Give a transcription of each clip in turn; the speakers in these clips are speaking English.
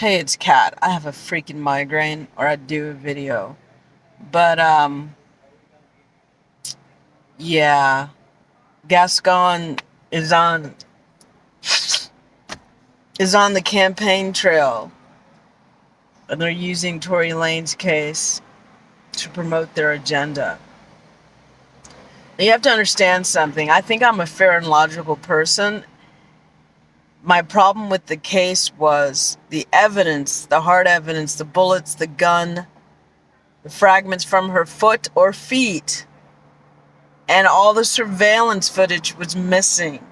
Hey, it's Kat. I have a freaking migraine, or I'd do a video. But, yeah. Gascon is on is on the campaign trail, and they're using Tory Lanez case to promote their agenda. And you have to understand something. I think I'm a fair and logical person. My problem with the case was the evidence, the hard evidence, the bullets, the gun, the fragments from her foot or feet, and all the surveillance footage was missing.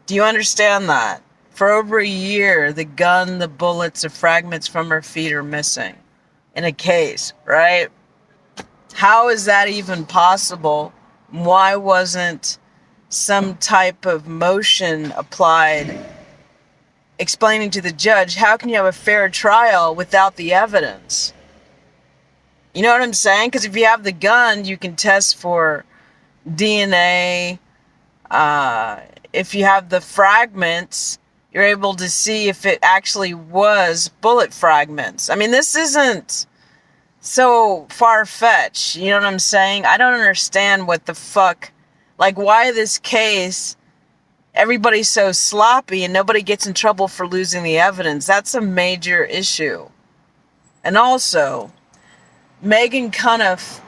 Do you understand that? For over a year, the gun, the bullets, the fragments from her feet are missing in a case, right? How is that even possible? Why wasn't some type of motion applied explaining to the judge, how can you have a fair trial without the evidence? You know what I'm saying? Because if you have the gun, you can test for DNA. If you have the fragments, you're able to see if it actually was bullet fragments. I mean, this isn't so far-fetched. You know what I'm saying? I don't understand what the fuck, like, why this case, everybody's so sloppy and nobody gets in trouble for losing the evidence. That's a major issue. And also, Megan Cuniff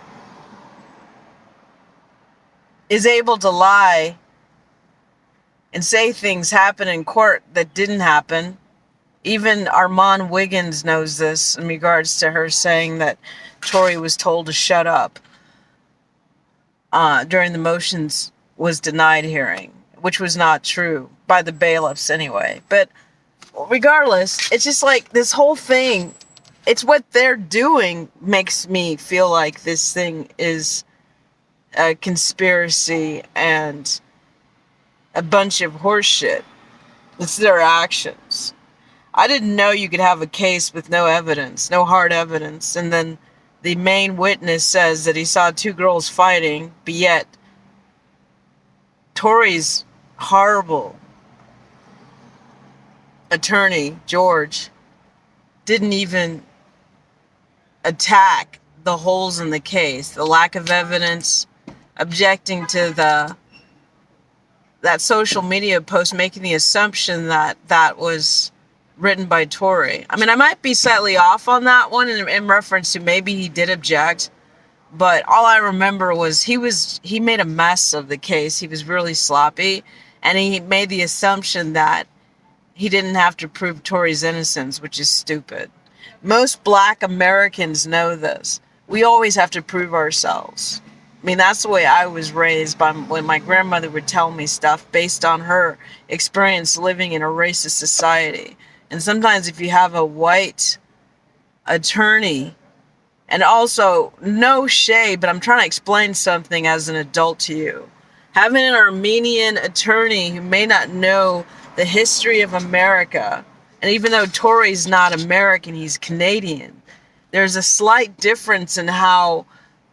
is able to lie and say things happen in court that didn't happen. Even Armand Wiggins knows this in regards to her saying that Tory was told to shut up during the motions was denied hearing, which was not true by the bailiffs anyway. But regardless, it's just like this whole thing, it's what they're doing makes me feel like this thing is a conspiracy and a bunch of horseshit. It's their actions. I didn't know you could have a case with no evidence, no hard evidence, and then the main witness says that he saw two girls fighting, but yet Tory's horrible attorney, George, didn't even attack the holes in the case, the lack of evidence, objecting to that social media post, making the assumption that that was written by Tory. I mean, I might be slightly off on that one in reference to maybe he did object, but all I remember was he made a mess of the case. He was really sloppy, and he made the assumption that he didn't have to prove Tory's innocence, which is stupid. Most black Americans know this. We always have to prove ourselves. I mean, that's the way I was raised, when my grandmother would tell me stuff based on her experience living in a racist society. And sometimes if you have a white attorney, and also, no shade, but I'm trying to explain something as an adult to you. Having an Armenian attorney who may not know the history of America, and even though Tory's not American, he's Canadian, there's a slight difference in how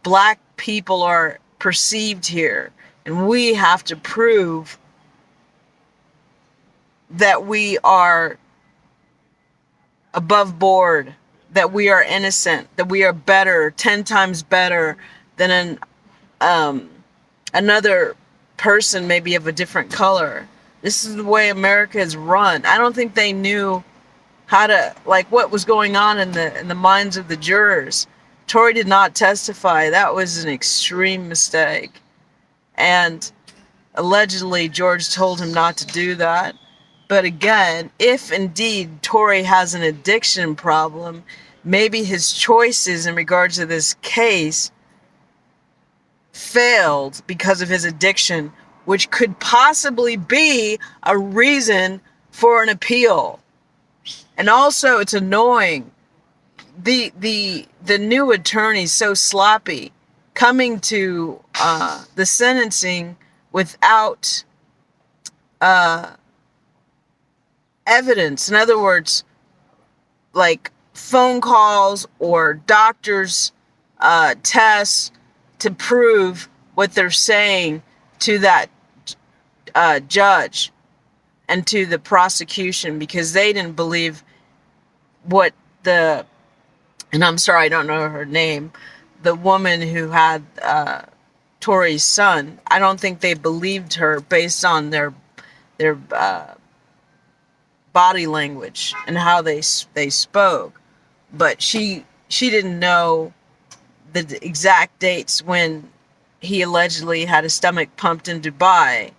black people are perceived here. And we have to prove that we are above board, that we are innocent, that we are better, 10 times better than another person maybe of a different color. This is the way America is run. I don't think they knew how to, like, what was going on in the minds of the jurors. Tory did not testify. That was an extreme mistake. And allegedly George told him not to do that. But again, if indeed Tory has an addiction problem, maybe his choices in regards to this case failed because of his addiction, which could possibly be a reason for an appeal. And also, it's annoying. The new attorney's so sloppy, coming to the sentencing without evidence. In other words, like phone calls or doctors' tests to prove what they're saying to that judge. and to the prosecution, because they didn't believe what the, and I'm sorry, I don't know her name, the woman who had Tory's son. I don't think they believed her based on their body language and how they spoke. But she didn't know the exact dates when he allegedly had his stomach pumped in Dubai.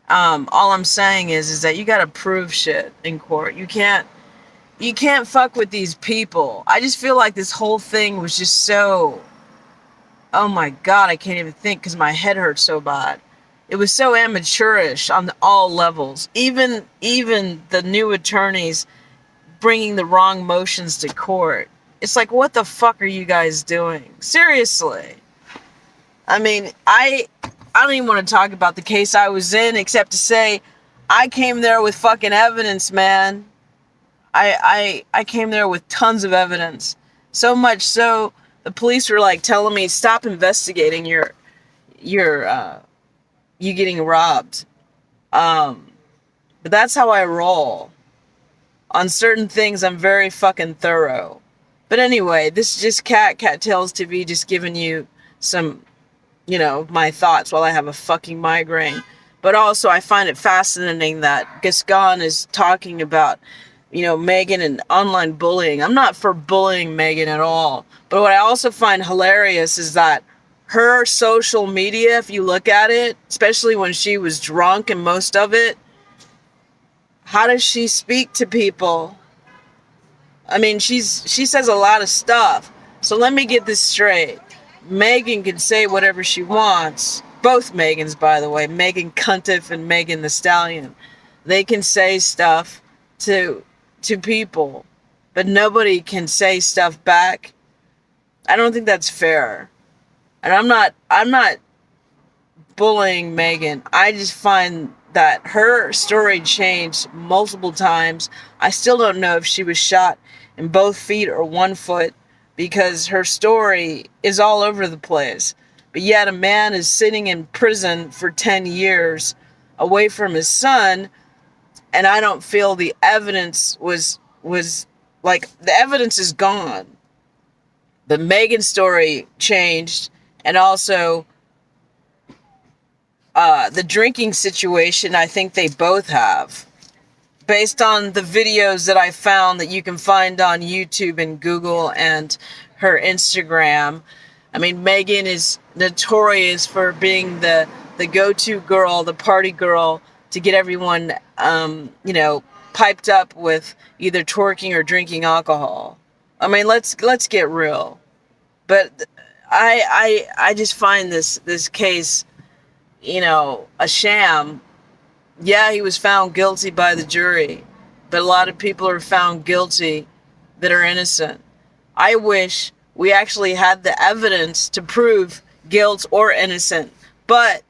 All I'm saying is that you gotta prove shit in court. You can't fuck with these people. I just feel like this whole thing was just so, oh my God, I can't even think because my head hurts so bad. It was so amateurish on all levels. Even the new attorneys bringing the wrong motions to court. It's like, what the fuck are you guys doing? Seriously. I mean, I don't even want to talk about the case I was in, except to say I came there with fucking evidence, man. I came there with tons of evidence. So much so, the police were like telling me, stop investigating you getting robbed. But that's how I roll. On certain things, I'm very fucking thorough. But anyway, this is just Cattails TV, just giving you some, my thoughts while I have a fucking migraine. But also, I find it fascinating that Gascon is talking about, Megan and online bullying. I'm not for bullying Megan at all. But what I also find hilarious is that her social media, if you look at it, especially when she was drunk and most of it, how does she speak to people? I mean, she says a lot of stuff. So let me get this straight. Megan can say whatever she wants. Both Megans, by the way. Megan Cuntiff and Megan the Stallion. They can say stuff to people. But nobody can say stuff back. I don't think that's fair. And I'm not bullying Megan. I just find that her story changed multiple times. I still don't know if she was shot in both feet or one foot, because her story is all over the place. But yet a man is sitting in prison for 10 years away from his son, and I don't feel the evidence was like, the evidence is gone. But Megan's story changed, and also the drinking situation, I think they both have. Based on the videos that I found that you can find on YouTube and Google and her Instagram. I mean, Megan is notorious for being the go-to girl, the party girl, to get everyone, piped up with either twerking or drinking alcohol. I mean, let's get real. But I just find this case, a sham. Yeah, he was found guilty by the jury, but a lot of people are found guilty that are innocent. I wish we actually had the evidence to prove guilt or innocent, but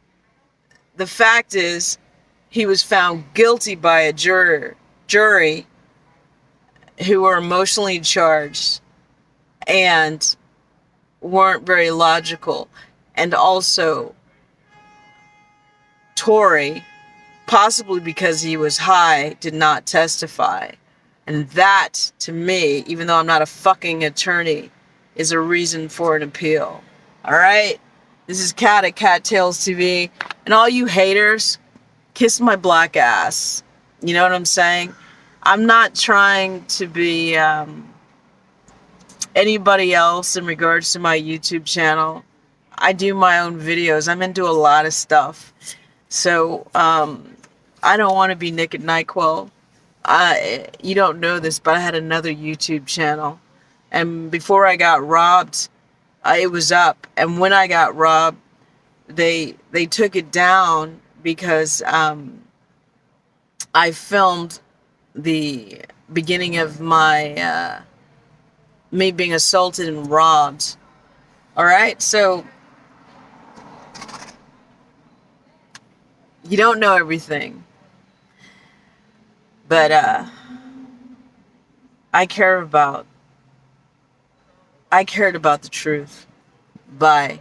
the fact is he was found guilty by a jury who were emotionally charged and weren't very logical. And also, Tory, possibly because he was high, did not testify. And that, to me, even though I'm not a fucking attorney, is a reason for an appeal. Alright? This is Cat at Cattails TV. And all you haters, kiss my black ass. You know what I'm saying? I'm not trying to be anybody else in regards to my YouTube channel. I do my own videos. I'm into a lot of stuff. So, I don't want to be Nick at NyQuil. You don't know this, but I had another YouTube channel. And before I got robbed, it was up. And when I got robbed, they took it down because I filmed the beginning of my me being assaulted and robbed. Alright, so you don't know everything. But I cared about the truth. Bye.